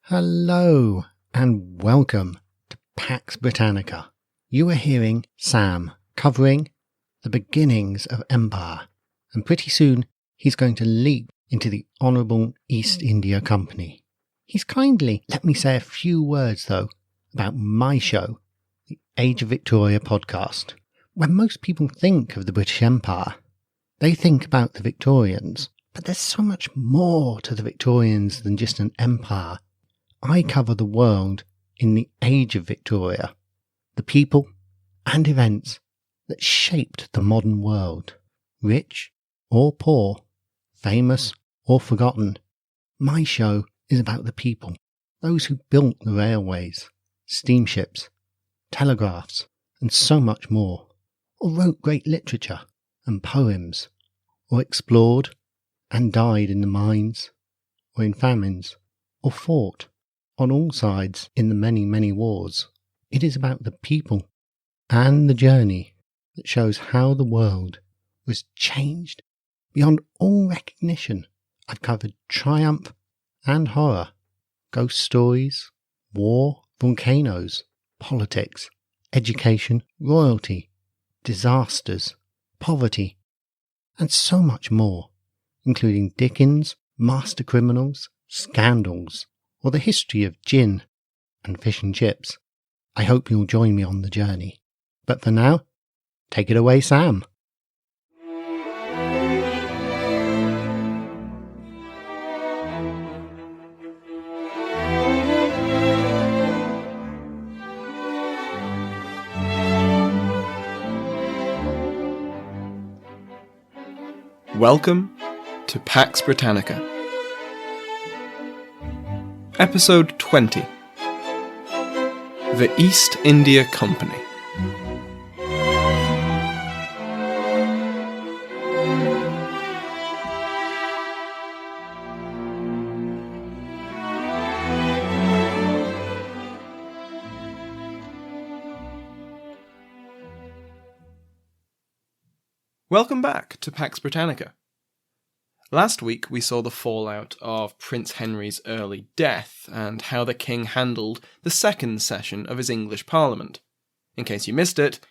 Hello and welcome to Pax Britannica. You are hearing Sam covering the beginnings of empire, and pretty soon he's going to leap into the Honourable East India Company. He's kindly let me say a few words though about my show, the Age of Victoria podcast. When most people think of the British Empire, they think about the Victorians, but there's so much more to the Victorians than just an empire. I cover the world in the Age of Victoria, the people and events that shaped the modern world, rich or poor, famous or forgotten. My show is about the people, those who built the railways, steamships, telegraphs, and so much more, or wrote great literature and poems, or explored and died in the mines, or in famines, or fought on all sides in the many, many wars. It is about the people and the journey that shows how the world was changed beyond all recognition. I've covered triumph and horror, ghost stories, war, volcanoes, politics, education, royalty, disasters, poverty, and so much more, including Dickens, master criminals, scandals, or the history of gin and fish and chips. I hope you'll join me on the journey. But for now, take it away, Sam. Welcome to Pax Britannica. Episode 20. The East India Company. Welcome back to Pax Britannica. Last week we saw the fallout of Prince Henry's early death and how the king handled the second session of his English Parliament. In case you missed it,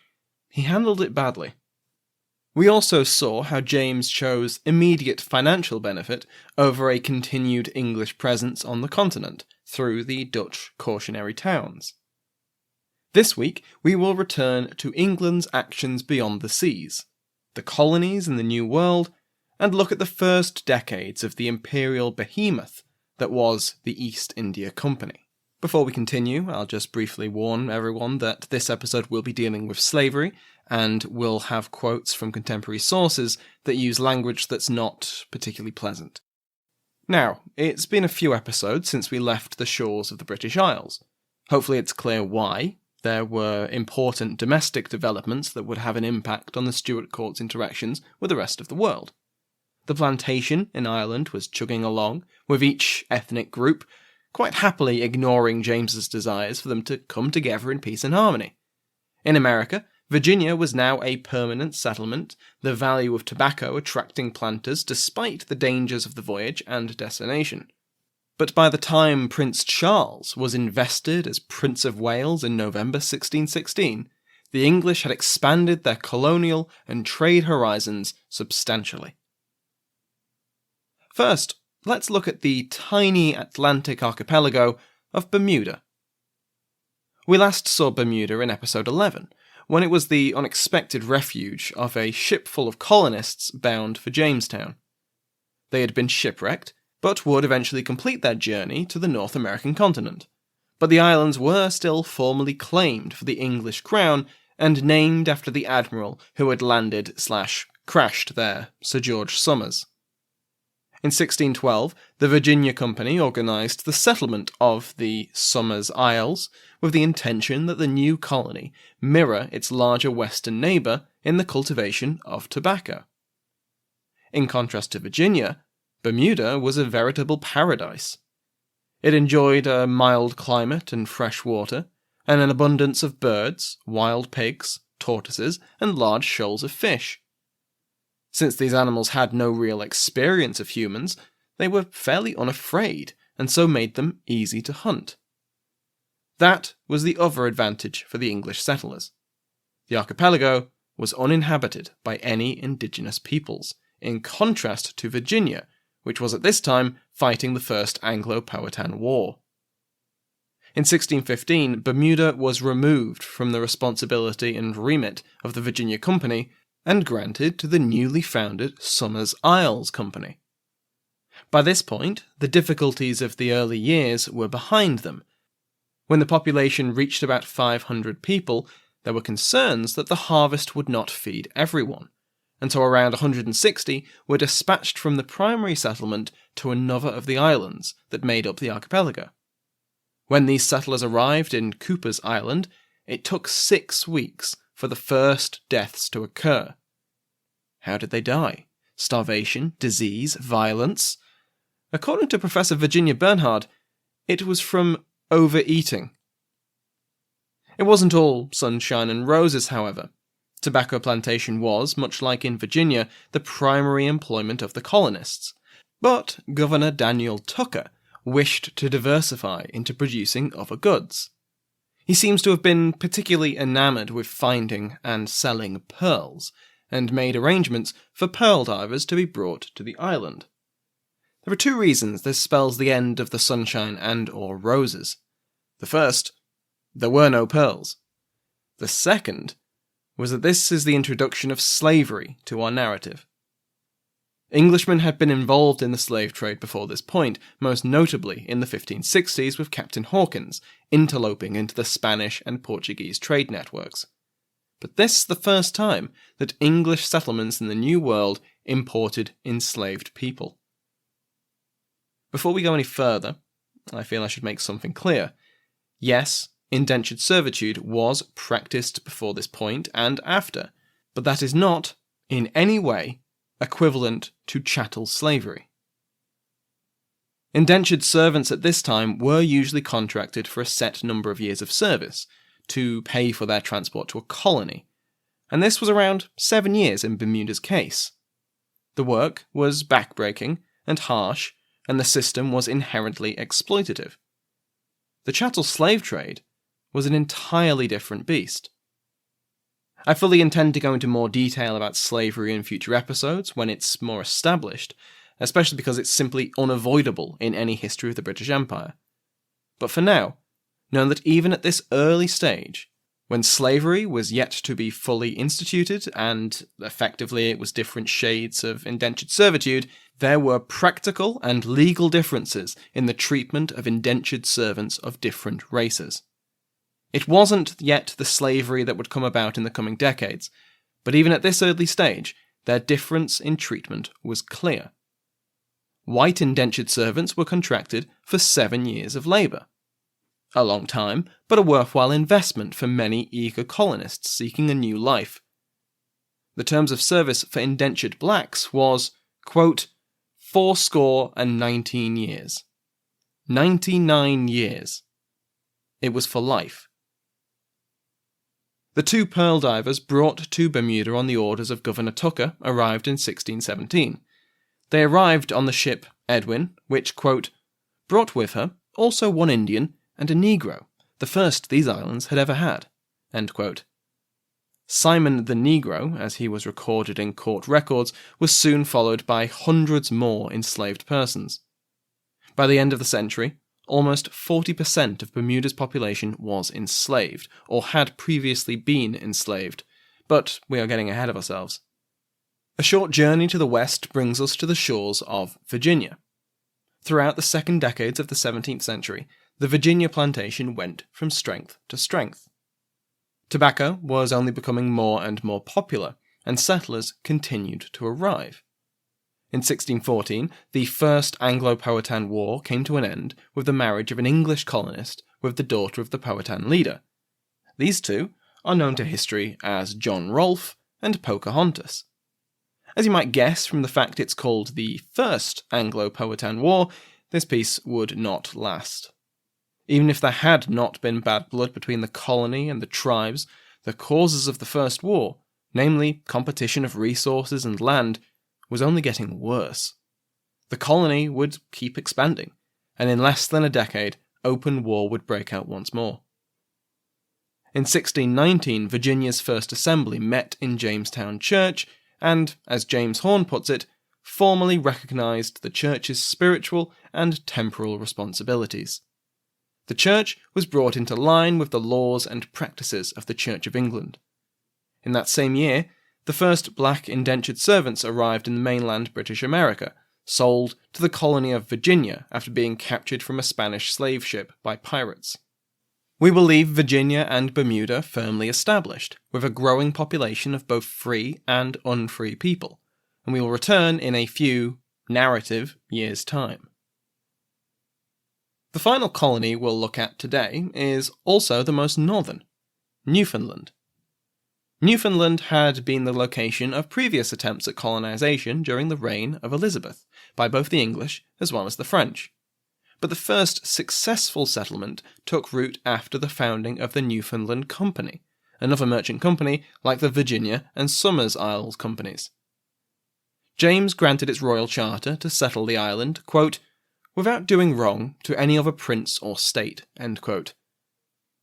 he handled it badly. We also saw how James chose immediate financial benefit over a continued English presence on the continent through the Dutch cautionary towns. This week we will return to England's actions beyond the seas, the colonies in the New World, and look at the first decades of the imperial behemoth that was the East India Company. Before we continue, I'll just briefly warn everyone that this episode will be dealing with slavery, and will have quotes from contemporary sources that use language that's not particularly pleasant. Now, it's been a few episodes since we left the shores of the British Isles. Hopefully it's clear why. There were important domestic developments that would have an impact on the Stuart court's interactions with the rest of the world. The plantation in Ireland was chugging along, with each ethnic group quite happily ignoring James's desires for them to come together in peace and harmony. In America, Virginia was now a permanent settlement, the value of tobacco attracting planters despite the dangers of the voyage and destination. But by the time Prince Charles was invested as Prince of Wales in November 1616, the English had expanded their colonial and trade horizons substantially. First, let's look at the tiny Atlantic archipelago of Bermuda. We last saw Bermuda in episode 11, when it was the unexpected refuge of a ship full of colonists bound for Jamestown. They had been shipwrecked, but would eventually complete their journey to the North American continent. But the islands were still formally claimed for the English crown and named after the admiral who had landed/crashed there, Sir George Somers. In 1612, the Virginia Company organised the settlement of the Somers Isles with the intention that the new colony mirror its larger western neighbour in the cultivation of tobacco. In contrast to Virginia, Bermuda was a veritable paradise. It enjoyed a mild climate and fresh water, and an abundance of birds, wild pigs, tortoises, and large shoals of fish. Since these animals had no real experience of humans, they were fairly unafraid and so made them easy to hunt. That was the other advantage for the English settlers. The archipelago was uninhabited by any indigenous peoples, in contrast to Virginia, which was at this time fighting the First Anglo-Powhatan War. In 1615, Bermuda was removed from the responsibility and remit of the Virginia Company and granted to the newly founded Somers Isles Company. By this point, the difficulties of the early years were behind them. When the population reached about 500 people, there were concerns that the harvest would not feed everyone, and so around 160 were dispatched from the primary settlement to another of the islands that made up the archipelago. When these settlers arrived in Cooper's Island, it took 6 weeks for the first deaths to occur. How did they die? Starvation, disease, violence? According to Professor Virginia Bernhard, it was from overeating. It wasn't all sunshine and roses, however. Tobacco plantation was, much like in Virginia, the primary employment of the colonists. But Governor Daniel Tucker wished to diversify into producing other goods. He seems to have been particularly enamoured with finding and selling pearls, and made arrangements for pearl divers to be brought to the island. There are 2 reasons this spells the end of the sunshine and/or roses. The first, there were no pearls. The second was that this is the introduction of slavery to our narrative. Englishmen had been involved in the slave trade before this point, most notably in the 1560s with Captain Hawkins, interloping into the Spanish and Portuguese trade networks. But this is the first time that English settlements in the New World imported enslaved people. Before we go any further, I feel I should make something clear. Yes, indentured servitude was practiced before this point and after, but that is not, in any way, equivalent to chattel slavery. Indentured servants at this time were usually contracted for a set number of years of service, to pay for their transport to a colony, and this was around 7 years in Bermuda's case. The work was backbreaking and harsh, and the system was inherently exploitative. The chattel slave trade was an entirely different beast. I fully intend to go into more detail about slavery in future episodes when it's more established, especially because it's simply unavoidable in any history of the British Empire. But for now, know that even at this early stage, when slavery was yet to be fully instituted and effectively it was different shades of indentured servitude, there were practical and legal differences in the treatment of indentured servants of different races. It wasn't yet the slavery that would come about in the coming decades, but even at this early stage, their difference in treatment was clear. White indentured servants were contracted for 7 years of labour. A long time, but a worthwhile investment for many eager colonists seeking a new life. The terms of service for indentured blacks was, quote, 19 years. 99 years. It was for life. The 2 pearl divers brought to Bermuda on the orders of Governor Tucker arrived in 1617. They arrived on the ship Edwin, which, quote, brought with her also 1 Indian and a Negro, the first these islands had ever had, end quote. Simon the Negro, as he was recorded in court records, was soon followed by hundreds more enslaved persons. By the end of the century, almost 40% of Bermuda's population was enslaved, or had previously been enslaved, but we are getting ahead of ourselves. A short journey to the west brings us to the shores of Virginia. Throughout the second decades of the 17th century, the Virginia plantation went from strength to strength. Tobacco was only becoming more and more popular, and settlers continued to arrive. In 1614, the First Anglo-Powhatan War came to an end with the marriage of an English colonist with the daughter of the Powhatan leader. These 2 are known to history as John Rolfe and Pocahontas. As you might guess from the fact it's called the First Anglo-Powhatan War, this peace would not last. Even if there had not been bad blood between the colony and the tribes, the causes of the First War, namely competition of resources and land, was only getting worse. The colony would keep expanding, and in less than a decade, open war would break out once more. In 1619, Virginia's First Assembly met in Jamestown Church and, as James Horn puts it, formally recognised the Church's spiritual and temporal responsibilities. The Church was brought into line with the laws and practices of the Church of England. In that same year, the first black indentured servants arrived in mainland British America, sold to the colony of Virginia after being captured from a Spanish slave ship by pirates. We will leave Virginia and Bermuda firmly established, with a growing population of both free and unfree people, and we will return in a few, narrative, years' time. The final colony we'll look at today is also the most northern, Newfoundland. Newfoundland had been the location of previous attempts at colonisation during the reign of Elizabeth, by both the English as well as the French. But the first successful settlement took root after the founding of the Newfoundland Company, another merchant company like the Virginia and Somers Isles companies. James granted its royal charter to settle the island, quote, without doing wrong to any other prince or state, end quote.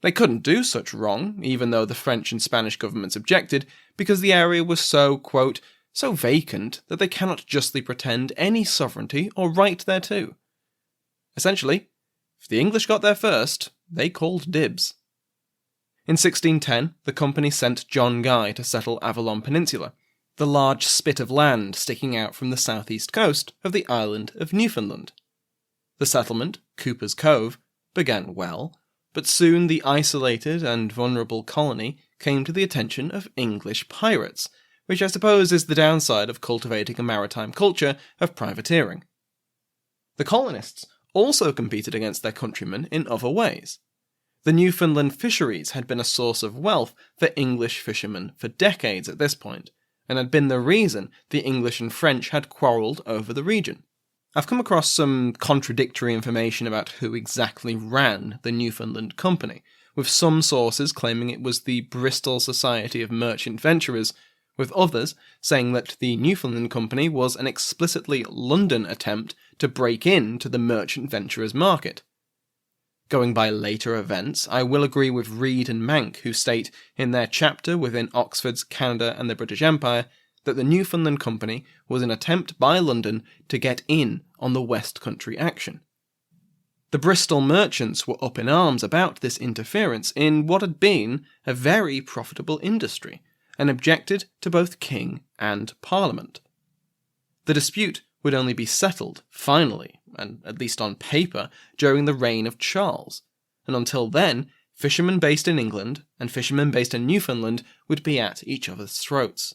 They couldn't do such wrong, even though the French and Spanish governments objected, because the area was so, quote, so vacant that they cannot justly pretend any sovereignty or right thereto. Essentially, if the English got there first, they called dibs. In 1610, the company sent John Guy to settle Avalon Peninsula, the large spit of land sticking out from the southeast coast of the island of Newfoundland. The settlement, Cooper's Cove, began well, but soon the isolated and vulnerable colony came to the attention of English pirates, which I suppose is the downside of cultivating a maritime culture of privateering. The colonists also competed against their countrymen in other ways. The Newfoundland fisheries had been a source of wealth for English fishermen for decades at this point, and had been the reason the English and French had quarrelled over the region. I've come across some contradictory information about who exactly ran the Newfoundland Company, with some sources claiming it was the Bristol Society of Merchant Venturers, with others saying that the Newfoundland Company was an explicitly London attempt to break into the merchant venturers market. Going by later events, I will agree with Reed and Mank, who state in their chapter within Oxford's Canada and the British Empire that the Newfoundland Company was an attempt by London to get in on the West Country action. The Bristol merchants were up in arms about this interference in what had been a very profitable industry, and objected to both King and Parliament. The dispute would only be settled, finally, and at least on paper, during the reign of Charles, and until then, fishermen based in England and fishermen based in Newfoundland would be at each other's throats.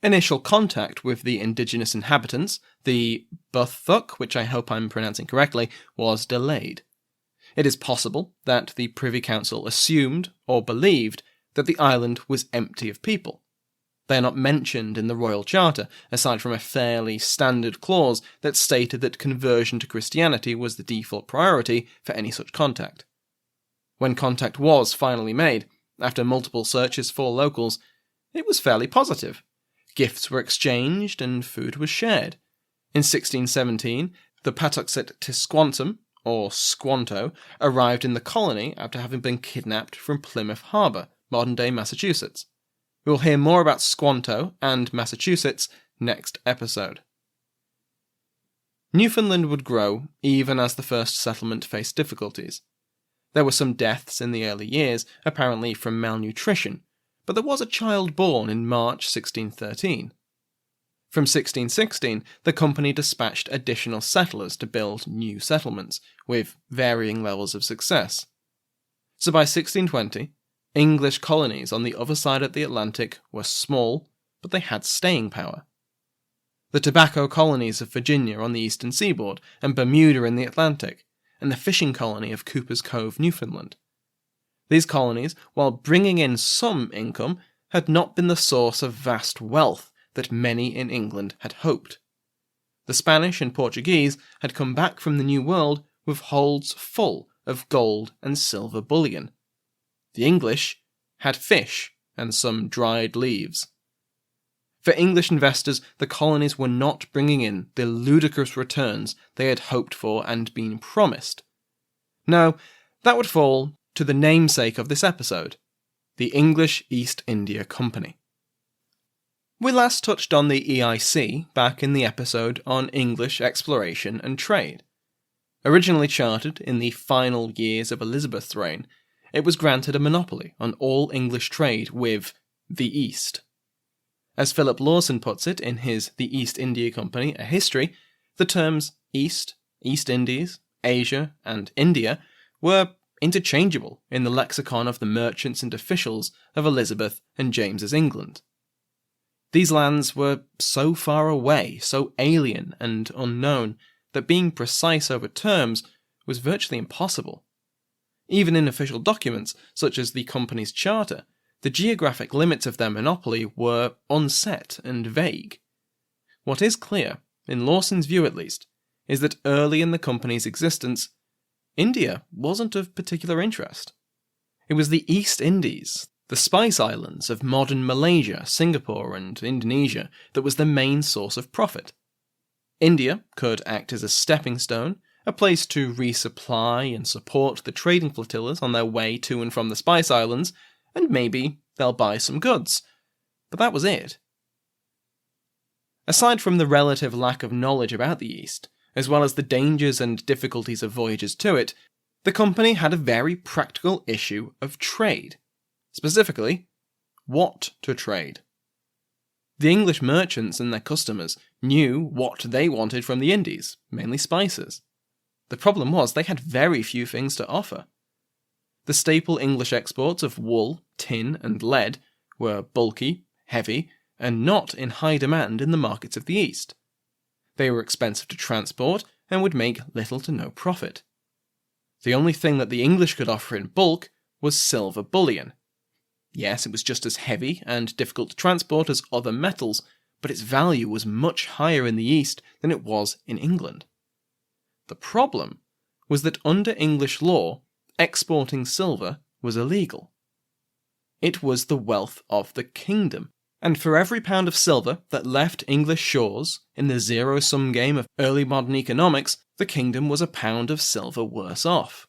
Initial contact with the indigenous inhabitants, the Buthuk, which I hope I'm pronouncing correctly, was delayed. It is possible that the Privy Council assumed, or believed, that the island was empty of people. They are not mentioned in the Royal Charter, aside from a fairly standard clause that stated that conversion to Christianity was the default priority for any such contact. When contact was finally made, after multiple searches for locals, it was fairly positive. Gifts were exchanged and food was shared. In 1617, the Patuxet Tisquantum, or Squanto, arrived in the colony after having been kidnapped from Plymouth Harbour, modern-day Massachusetts. We will hear more about Squanto and Massachusetts next episode. Newfoundland would grow even as the first settlement faced difficulties. There were some deaths in the early years, apparently from malnutrition, but there was a child born in March 1613. From 1616, the company dispatched additional settlers to build new settlements, with varying levels of success. So by 1620, English colonies on the other side of the Atlantic were small, but they had staying power. The tobacco colonies of Virginia on the eastern seaboard, and Bermuda in the Atlantic, and the fishing colony of Cooper's Cove, Newfoundland. These colonies, while bringing in some income, had not been the source of vast wealth that many in England had hoped. The Spanish and Portuguese had come back from the New World with holds full of gold and silver bullion. The English had fish and some dried leaves. For English investors, the colonies were not bringing in the ludicrous returns they had hoped for and been promised. No, that would fall to the namesake of this episode, the English East India Company. We last touched on the EIC back in the episode on English exploration and trade. Originally chartered in the final years of Elizabeth's reign, it was granted a monopoly on all English trade with the East. As Philip Lawson puts it in his The East India Company, A History, the terms East, East Indies, Asia, and India were interchangeable in the lexicon of the merchants and officials of Elizabeth and James's England. These lands were so far away, so alien and unknown, that being precise over terms was virtually impossible. Even in official documents, such as the company's charter, the geographic limits of their monopoly were unset and vague. What is clear, in Lawson's view at least, is that early in the company's existence, India wasn't of particular interest. It was the East Indies, the Spice Islands of modern Malaysia, Singapore, and Indonesia, that was the main source of profit. India could act as a stepping stone, a place to resupply and support the trading flotillas on their way to and from the Spice Islands, and maybe they'll buy some goods. But that was it. Aside from the relative lack of knowledge about the East, as well as the dangers and difficulties of voyages to it, the company had a very practical issue of trade. Specifically, what to trade. The English merchants and their customers knew what they wanted from the Indies, mainly spices. The problem was they had very few things to offer. The staple English exports of wool, tin, and lead were bulky, heavy, and not in high demand in the markets of the East. They were expensive to transport and would make little to no profit. The only thing that the English could offer in bulk was silver bullion. Yes, it was just as heavy and difficult to transport as other metals, but its value was much higher in the East than it was in England. The problem was that under English law, exporting silver was illegal. It was the wealth of the kingdom, and for every pound of silver that left English shores in the zero-sum game of early modern economics, the kingdom was a pound of silver worse off.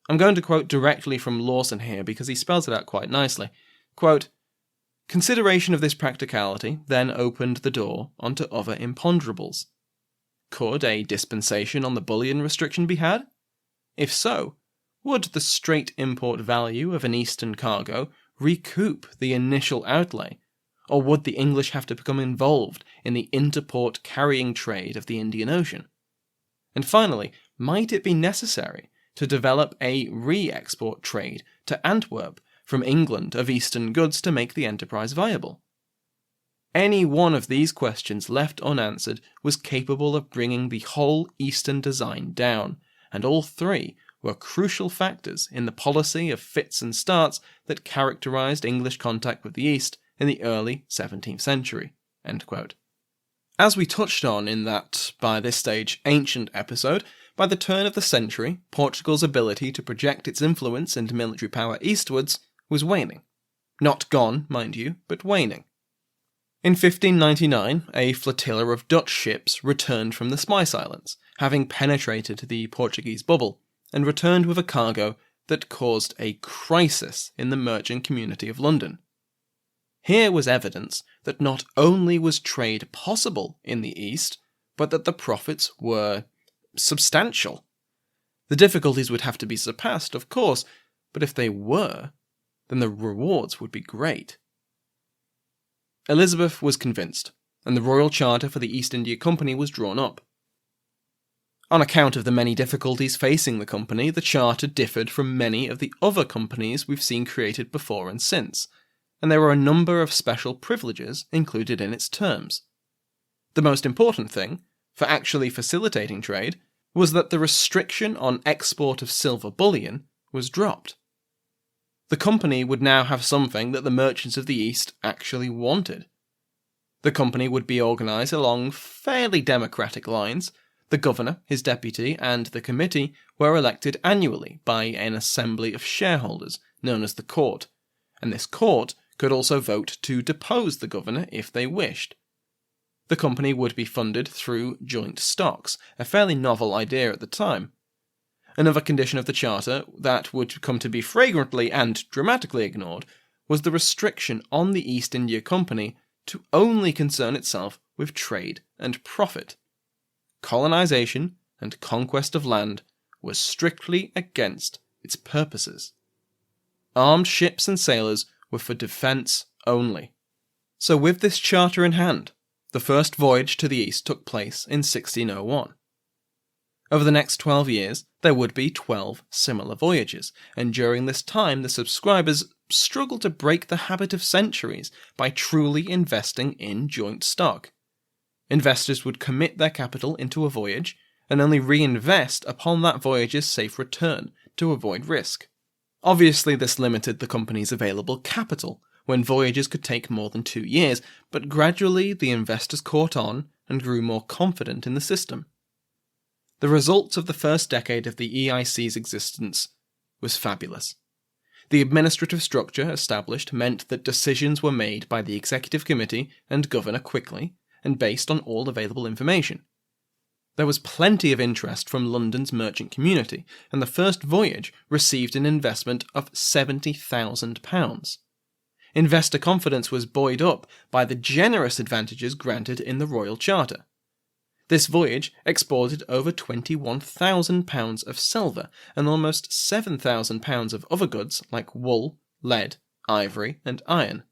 I'm going to quote directly from Lawson here because he spells it out quite nicely. Quote, "Consideration of this practicality then opened the door onto other imponderables. Could a dispensation on the bullion restriction be had? If so, would the straight import value of an Eastern cargo recoup the initial outlay, or would the English have to become involved in the interport carrying trade of the Indian Ocean? And finally, might it be necessary to develop a re-export trade to Antwerp from England of Eastern goods to make the enterprise viable? Any one of these questions left unanswered was capable of bringing the whole Eastern design down, and all three were crucial factors in the policy of fits and starts that characterized English contact with the East in the early 17th century." End quote. As we touched on in that, by this stage, ancient episode, by the turn of the century, Portugal's ability to project its influence and military power eastwards was waning. Not gone, mind you, but waning. In 1599, a flotilla of Dutch ships returned from the Spice Islands, having penetrated the Portuguese bubble, and returned with a cargo that caused a crisis in the merchant community of London. Here was evidence that not only was trade possible in the East, but that the profits were substantial. The difficulties would have to be surpassed, of course, but if they were, then the rewards would be great. Elizabeth was convinced, and the Royal Charter for the East India Company was drawn up. On account of the many difficulties facing the company, the charter differed from many of the other companies we've seen created before and since, and there were a number of special privileges included in its terms. The most important thing, for actually facilitating trade, was that the restriction on export of silver bullion was dropped. The company would now have something that the merchants of the East actually wanted. The company would be organised along fairly democratic lines. The governor, his deputy, and the committee were elected annually by an assembly of shareholders, known as the court, and this court could also vote to depose the governor if they wished. The company would be funded through joint stocks, a fairly novel idea at the time. Another condition of the charter that would come to be flagrantly and dramatically ignored was the restriction on the East India Company to only concern itself with trade and profit. Colonization and conquest of land was strictly against its purposes. Armed ships and sailors were for defence only. So with this charter in hand, the first voyage to the east took place in 1601. Over the next 12 years, there would be 12 similar voyages, and during this time the subscribers struggled to break the habit of centuries by truly investing in joint stock. Investors would commit their capital into a voyage, and only reinvest upon that voyage's safe return to avoid risk. Obviously, this limited the company's available capital, when voyages could take more than 2 years, but gradually the investors caught on and grew more confident in the system. The results of the first decade of the EIC's existence was fabulous. The administrative structure established meant that decisions were made by the executive committee and governor quickly, and based on all available information. There was plenty of interest from London's merchant community, and the first voyage received an investment of £70,000. Investor confidence was buoyed up by the generous advantages granted in the Royal Charter. This voyage exported over £21,000 of silver and almost £7,000 of other goods like wool, lead, ivory, and iron.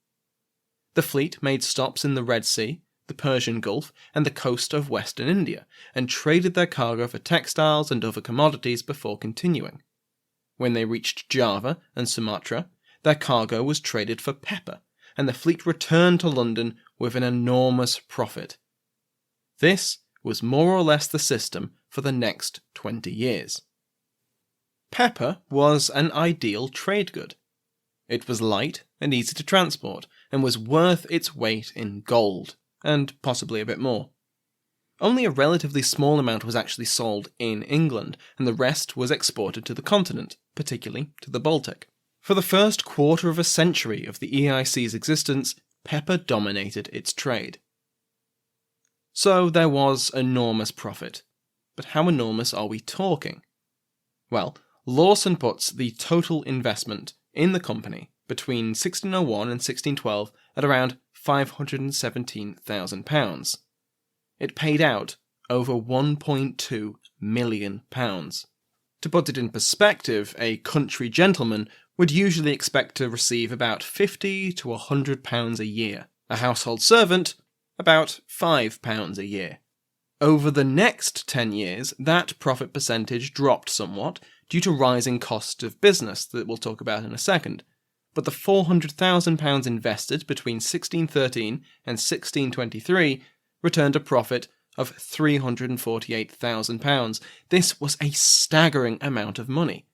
The fleet made stops in the Red Sea, the Persian Gulf, and the coast of Western India, and traded their cargo for textiles and other commodities before continuing. When they reached Java and Sumatra, their cargo was traded for pepper, and the fleet returned to London with an enormous profit. This was more or less the system for the next 20 years. Pepper was an ideal trade good. It was light and easy to transport, and was worth its weight in gold, and possibly a bit more. Only a relatively small amount was actually sold in England, and the rest was exported to the continent, particularly to the Baltic. For the first quarter of a century of the EIC's existence, pepper dominated its trade. So there was enormous profit. But how enormous are we talking? Well, Lawson puts the total investment in the company between 1601 and 1612 at around £517,000. It paid out over £1.2 million. To put it in perspective, a country gentleman would usually expect to receive about £50 to £100 a year. A household servant, about £5 a year. Over the next 10 years, that profit percentage dropped somewhat due to rising costs of business that we'll talk about in a second, but the £400,000 invested between 1613 and 1623 returned a profit of £348,000. This was a staggering amount of money.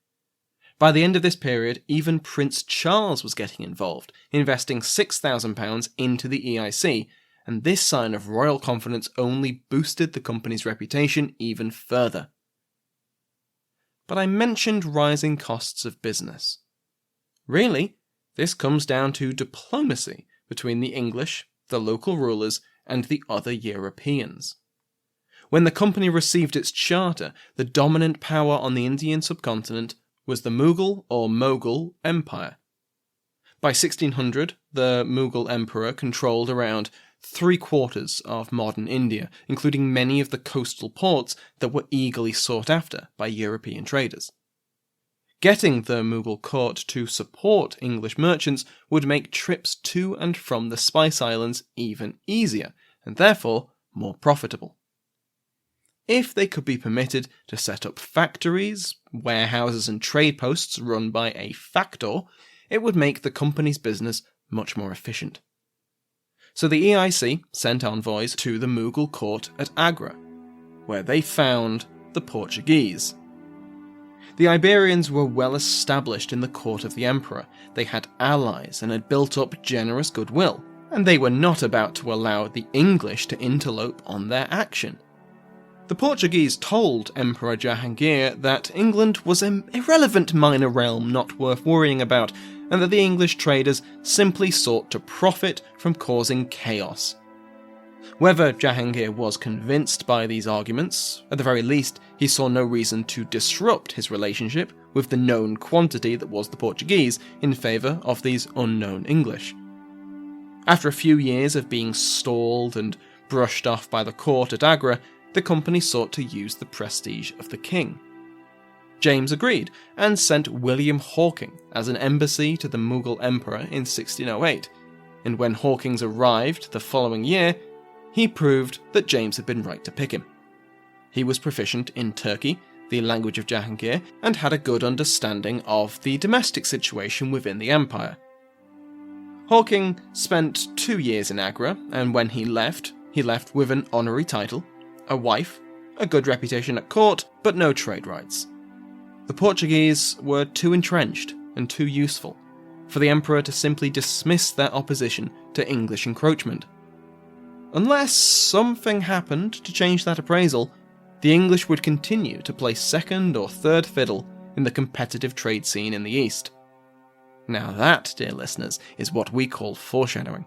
By the end of this period, even Prince Charles was getting involved, investing £6,000 into the EIC, and this sign of royal confidence only boosted the company's reputation even further. But I mentioned rising costs of business. Really, this comes down to diplomacy between the English, the local rulers, and the other Europeans. When the company received its charter, the dominant power on the Indian subcontinent was the Mughal or Mughal Empire. By 1600, the Mughal emperor controlled around 3/4 of modern India, including many of the coastal ports that were eagerly sought after by European traders. Getting the Mughal court to support English merchants would make trips to and from the Spice Islands even easier, and therefore more profitable. If they could be permitted to set up factories, warehouses and trade posts run by a factor, it would make the company's business much more efficient. So the EIC sent envoys to the Mughal court at Agra, where they found the Portuguese. The Iberians were well established in the court of the emperor. They had allies and had built up generous goodwill, and they were not about to allow the English to interlope on their action. The Portuguese told Emperor Jahangir that England was an irrelevant minor realm not worth worrying about, and that the English traders simply sought to profit from causing chaos. Whether Jahangir was convinced by these arguments, at the very least, he saw no reason to disrupt his relationship with the known quantity that was the Portuguese in favour of these unknown English. After a few years of being stalled and brushed off by the court at Agra, the company sought to use the prestige of the king. James agreed and sent William Hawking as an embassy to the Mughal emperor in 1608, and when Hawkins arrived the following year, he proved that James had been right to pick him. He was proficient in Turki, the language of Jahangir, and had a good understanding of the domestic situation within the empire. Hawking spent 2 years in Agra, and when he left with an honorary title, a wife, a good reputation at court, but no trade rights. The Portuguese were too entrenched and too useful for the emperor to simply dismiss their opposition to English encroachment. Unless something happened to change that appraisal, the English would continue to play second or third fiddle in the competitive trade scene in the East. Now that, dear listeners, is what we call foreshadowing.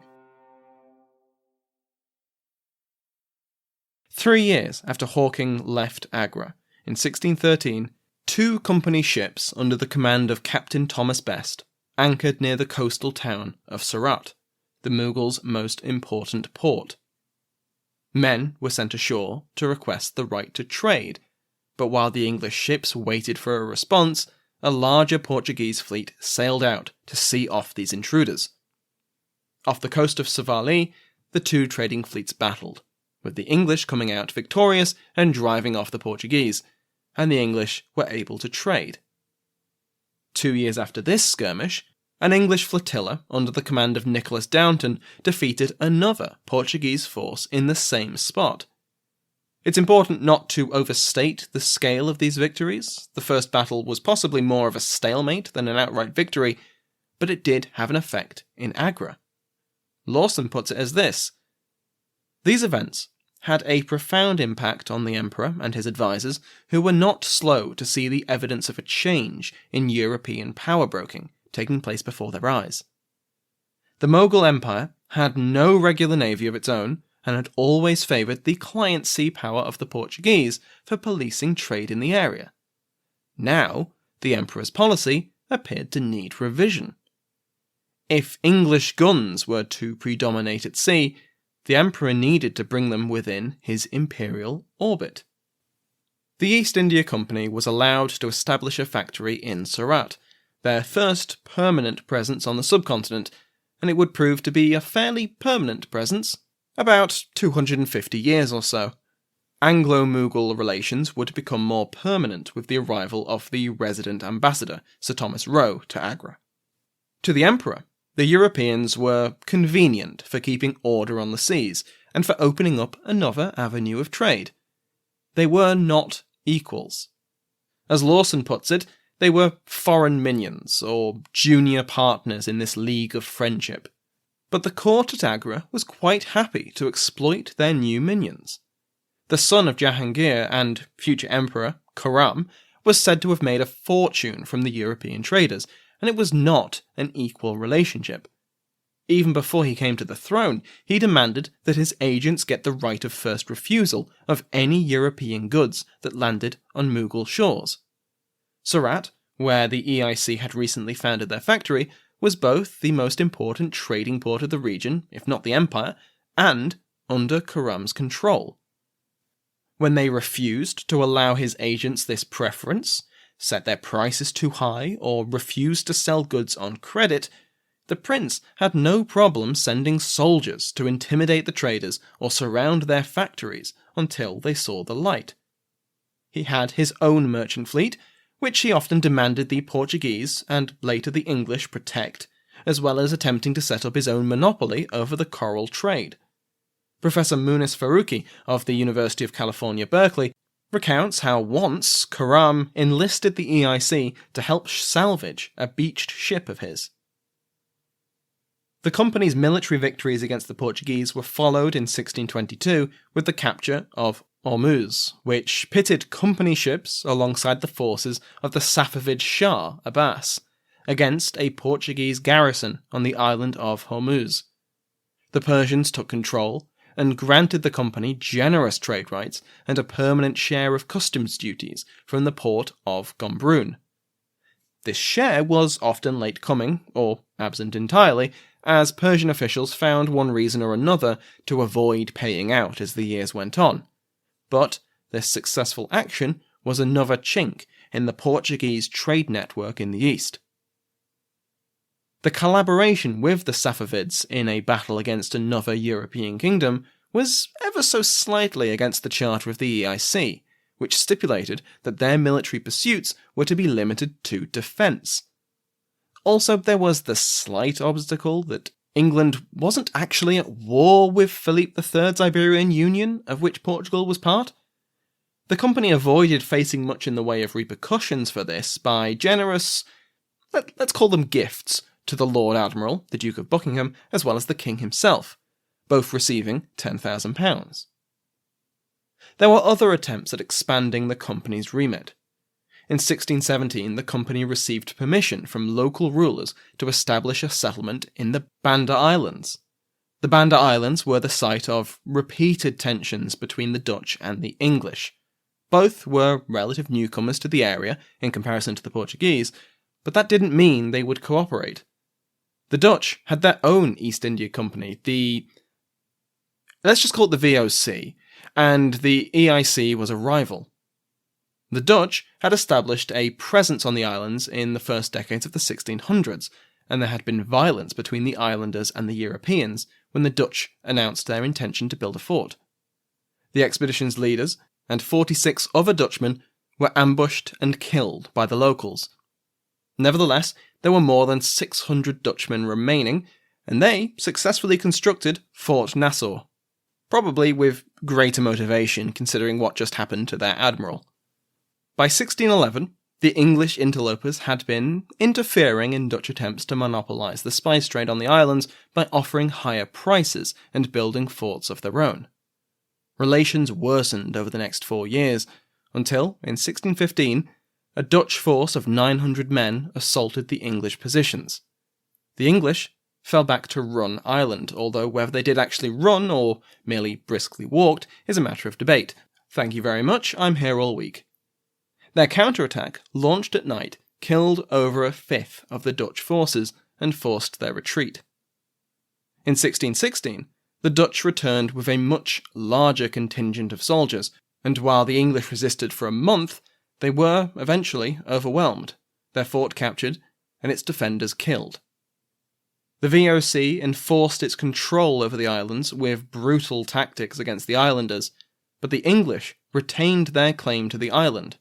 3 years after Hawking left Agra, in 1613, 2 company ships under the command of Captain Thomas Best anchored near the coastal town of Surat, the Mughals' most important port. Men were sent ashore to request the right to trade, but while the English ships waited for a response, a larger Portuguese fleet sailed out to see off these intruders. Off the coast of Savali, the 2 trading fleets battled, with the English coming out victorious and driving off the Portuguese, and the English were able to trade. 2 years after this skirmish, an English flotilla under the command of Nicholas Downton defeated another Portuguese force in the same spot. It's important not to overstate the scale of these victories. The first battle was possibly more of a stalemate than an outright victory, but it did have an effect in Agra. Lawson puts it as this: these events had a profound impact on the emperor and his advisors, who were not slow to see the evidence of a change in European power broking taking place before their eyes. The Mughal Empire had no regular navy of its own and had always favoured the client sea power of the Portuguese for policing trade in the area. Now, the emperor's policy appeared to need revision. If English guns were to predominate at sea, the emperor needed to bring them within his imperial orbit. The East India Company was allowed to establish a factory in Surat, their first permanent presence on the subcontinent, and it would prove to be a fairly permanent presence, about 250 years or so. Anglo-Mughal relations would become more permanent with the arrival of the resident ambassador, Sir Thomas Roe, to Agra. To the emperor, the Europeans were convenient for keeping order on the seas and for opening up another avenue of trade. They were not equals. As Lawson puts it, they were foreign minions, or junior partners in this league of friendship. But the court at Agra was quite happy to exploit their new minions. The son of Jahangir and future emperor, Khurram, was said to have made a fortune from the European traders, and it was not an equal relationship. Even before he came to the throne, he demanded that his agents get the right of first refusal of any European goods that landed on Mughal shores. Surat, where the EIC had recently founded their factory, was both the most important trading port of the region, if not the empire, and under Khurram's control. When they refused to allow his agents this preference, set their prices too high, or refused to sell goods on credit, the prince had no problem sending soldiers to intimidate the traders or surround their factories until they saw the light. He had his own merchant fleet, which he often demanded the Portuguese and later the English protect, as well as attempting to set up his own monopoly over the coral trade. Professor Munis Faruqui of the University of California, Berkeley, recounts how once Khurram enlisted the EIC to help salvage a beached ship of his. The company's military victories against the Portuguese were followed in 1622 with the capture of Ormuz, which pitted company ships alongside the forces of the Safavid Shah Abbas, against a Portuguese garrison on the island of Hormuz. The Persians took control and granted the company generous trade rights and a permanent share of customs duties from the port of Gombrun. This share was often late coming, or absent entirely, as Persian officials found one reason or another to avoid paying out as the years went on. But this successful action was another chink in the Portuguese trade network in the east. The collaboration with the Safavids in a battle against another European kingdom was ever so slightly against the charter of the EIC, which stipulated that their military pursuits were to be limited to defence. Also, there was the slight obstacle that England wasn't actually at war with Philip III's Iberian Union, of which Portugal was part. The company avoided facing much in the way of repercussions for this by generous, let's call them gifts, to the Lord Admiral, the Duke of Buckingham, as well as the King himself, both receiving £10,000. There were other attempts at expanding the company's remit. In 1617, the company received permission from local rulers to establish a settlement in the Banda Islands. The Banda Islands were the site of repeated tensions between the Dutch and the English. Both were relative newcomers to the area in comparison to the Portuguese, but that didn't mean they would cooperate. The Dutch had their own East India Company, let's just call it the VOC, and the EIC was a rival. The Dutch had established a presence on the islands in the first decades of the 1600s, and there had been violence between the islanders and the Europeans when the Dutch announced their intention to build a fort. The expedition's leaders and 46 other Dutchmen were ambushed and killed by the locals. Nevertheless, there were more than 600 Dutchmen remaining, and they successfully constructed Fort Nassau, probably with greater motivation considering what just happened to their admiral. By 1611, the English interlopers had been interfering in Dutch attempts to monopolise the spice trade on the islands by offering higher prices and building forts of their own. Relations worsened over the next 4 years, until, in 1615, a Dutch force of 900 men assaulted the English positions. The English fell back to Run Island, although whether they did actually run or merely briskly walked is a matter of debate. Thank you very much, I'm here all week. Their counterattack, launched at night, killed over a fifth of the Dutch forces and forced their retreat. In 1616, the Dutch returned with a much larger contingent of soldiers, and while the English resisted for a month, they were eventually overwhelmed, their fort captured, and its defenders killed. The VOC enforced its control over the islands with brutal tactics against the islanders, but the English retained their claim to the island.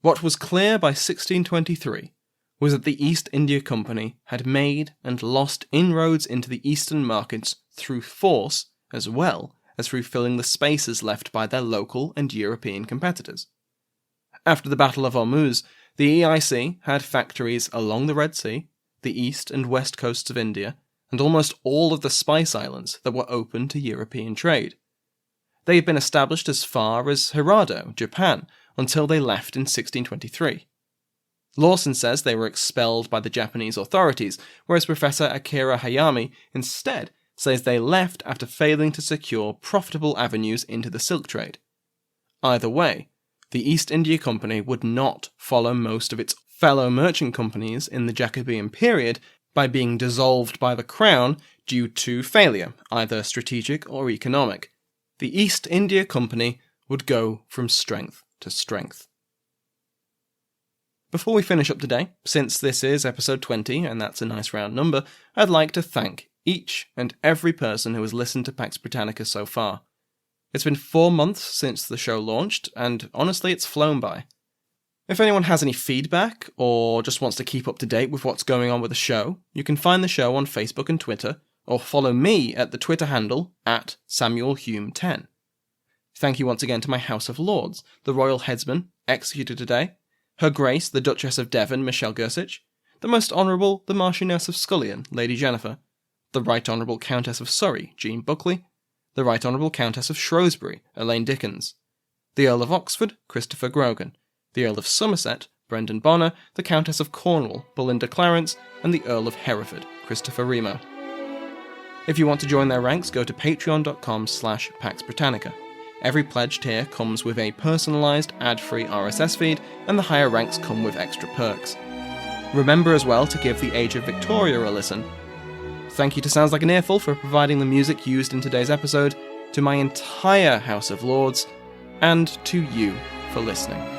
What was clear by 1623 was that the East India Company had made and lost inroads into the eastern markets through force as well as through filling the spaces left by their local and European competitors. After the Battle of Hormuz, the EIC had factories along the Red Sea, the east and west coasts of India, and almost all of the Spice Islands that were open to European trade. They had been established as far as Hirado, Japan, until they left in 1623. Lawson says they were expelled by the Japanese authorities, whereas Professor Akira Hayami instead says they left after failing to secure profitable avenues into the silk trade. Either way, the East India Company would not follow most of its fellow merchant companies in the Jacobean period by being dissolved by the Crown due to failure, either strategic or economic. The East India Company would go from strength to strength. Before we finish up today, since this is episode 20 and that's a nice round number, I'd like to thank each and every person who has listened to Pax Britannica so far. It's been 4 months since the show launched, and honestly it's flown by. If anyone has any feedback, or just wants to keep up to date with what's going on with the show, you can find the show on Facebook and Twitter, or follow me at the Twitter handle @SamuelHume10. Thank you once again to my House of Lords, the Royal Headsman, executed today, Her Grace the Duchess of Devon, Michelle Gersich, the Most Honourable the Marchioness of Scullion, Lady Jennifer, the Right Honourable Countess of Surrey, Jean Buckley, the Right Honourable Countess of Shrewsbury, Elaine Dickens, the Earl of Oxford, Christopher Grogan, the Earl of Somerset, Brendan Bonner, the Countess of Cornwall, Belinda Clarence, and the Earl of Hereford, Christopher Remo. If you want to join their ranks, go to patreon.com/Pax Britannica. Every pledged tier comes with a personalised, ad-free RSS feed, and the higher ranks come with extra perks. Remember as well to give The Age of Victoria a listen. Thank you to Sounds Like an Earful for providing the music used in today's episode, to my entire House of Lords, and to you for listening.